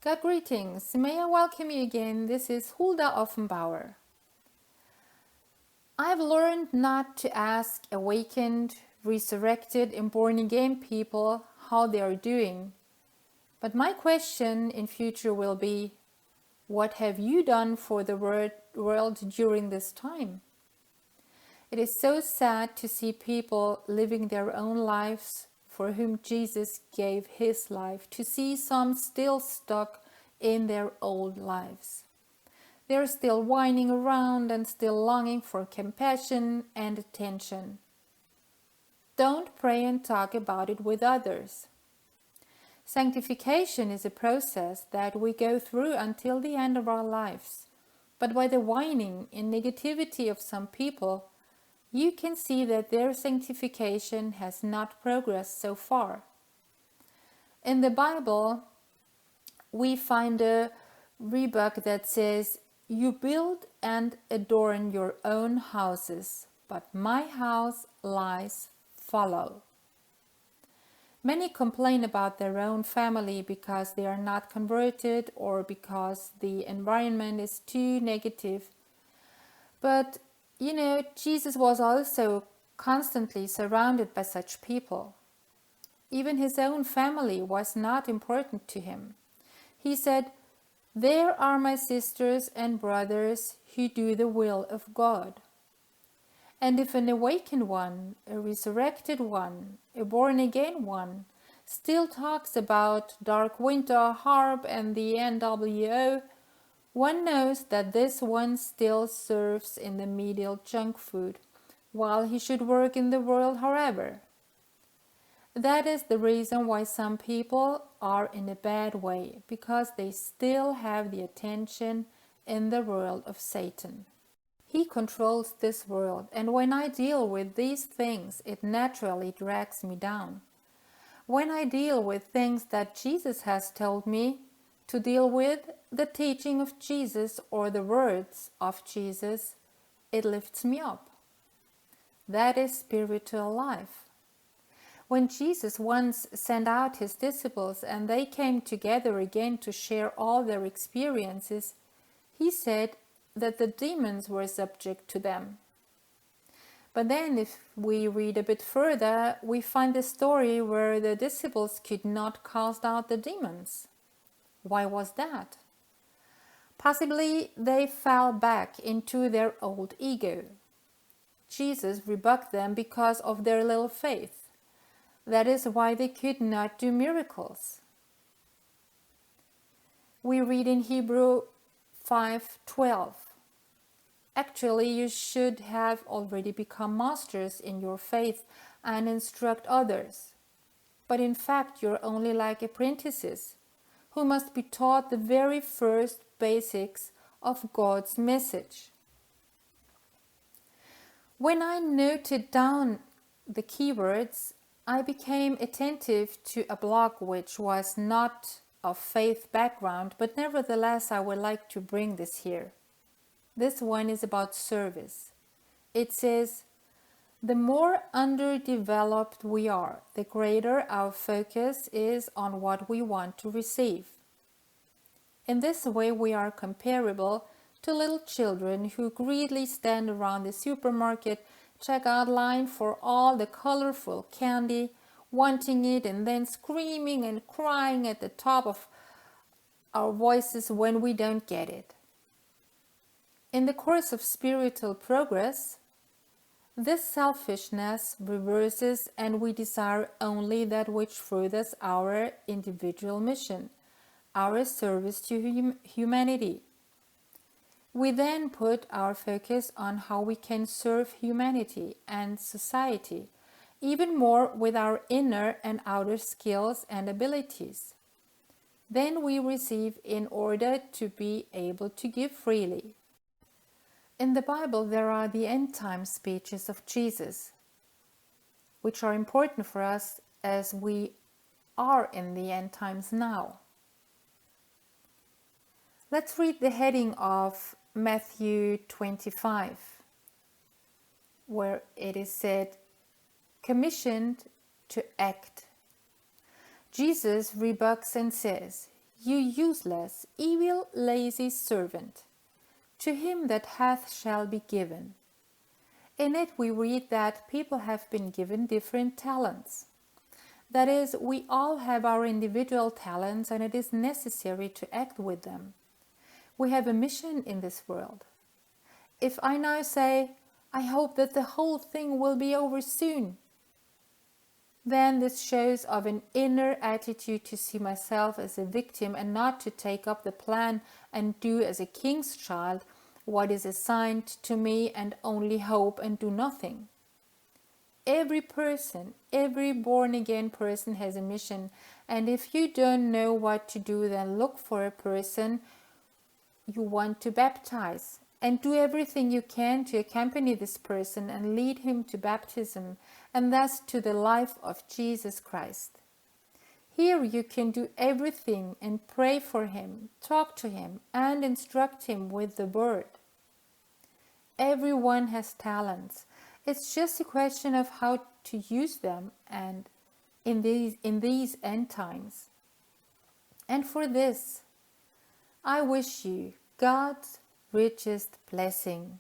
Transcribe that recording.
God greetings. May I welcome you again. This is HULDA OFFENBAUER. I've learned not to ask awakened, resurrected, and born-again people how they are doing. But my question in future will be, what have you done for the world during this time? It is so sad to see people living their own lives for whom Jesus gave his life, to see some still stuck in their old lives. They're still whining around and still longing for compassion and attention. Don't pray and talk about it with others. Sanctification is a process that we go through until the end of our lives. But by the whining and negativity of some people, you can see that their sanctification has not progressed so far. In the Bible, we find a rebuke that says, "You build and adorn your own houses, but my house lies fallow." Many complain about their own family because they are not converted or because the environment is too negative. But Jesus was also constantly surrounded by such people. Even his own family was not important to him. He said, "There are my sisters and brothers who do the will of God." And if an awakened one, a resurrected one, a born-again one, still talks about Dark Winter, HARP and the NWO, one knows that this one still serves in the medial junk food, while he should work in the world however. That is the reason why some people are in a bad way, because they still have the attention in the world of Satan. He controls this world, and when I deal with these things, it naturally drags me down. When I deal with things that Jesus has told me to deal with, the teaching of Jesus or the words of Jesus, it lifts me up. That is spiritual life. When Jesus once sent out his disciples and they came together again to share all their experiences, he said that the demons were subject to them. But then if we read a bit further, we find a story where the disciples could not cast out the demons. Why was that? Possibly they fell back into their old ego. Jesus rebuked them because of their little faith. That is why they could not do miracles. We read in Hebrew 5:12. Actually, you should have already become masters in your faith and instruct others. But in fact, you're only like apprentices who must be taught the very first basics of God's message. When I noted down the keywords, I became attentive to a blog which was not of faith background, but nevertheless I would like to bring this here. This one is about service. It says, "The more underdeveloped we are, the greater our focus is on what we want to receive. In this way we are comparable to little children who greedily stand around the supermarket checkout line for all the colorful candy, wanting it and then screaming and crying at the top of our voices when we don't get it. In the course of spiritual progress, this selfishness reverses and we desire only that which furthers our individual mission, our service to humanity. We then put our focus on how we can serve humanity and society, even more with our inner and outer skills and abilities. Then we receive in order to be able to give freely." In the Bible, there are the end-time speeches of Jesus, which are important for us as we are in the end times now. Let's read the heading of Matthew 25, where it is said, "Commissioned to act." Jesus rebukes and says, You useless, evil, lazy servant. To him that hath shall be given. In it we read that people have been given different talents. That is, we all have our individual talents and it is necessary to act with them. We have a mission in this world. If I now say, I hope that the whole thing will be over soon, then this shows of an inner attitude to see myself as a victim and not to take up the plan and do as a king's child what is assigned to me and only hope and do nothing. Every person, every born-again person has a mission, and if you don't know what to do, then look for a person you want to baptize and do everything you can to accompany this person and lead him to baptism and thus to the life of Jesus Christ. Here you can do everything and pray for him, talk to him and instruct him with the word. Everyone has talents. It's just a question of how to use them and in these end times. And for this, I wish you God's richest blessing.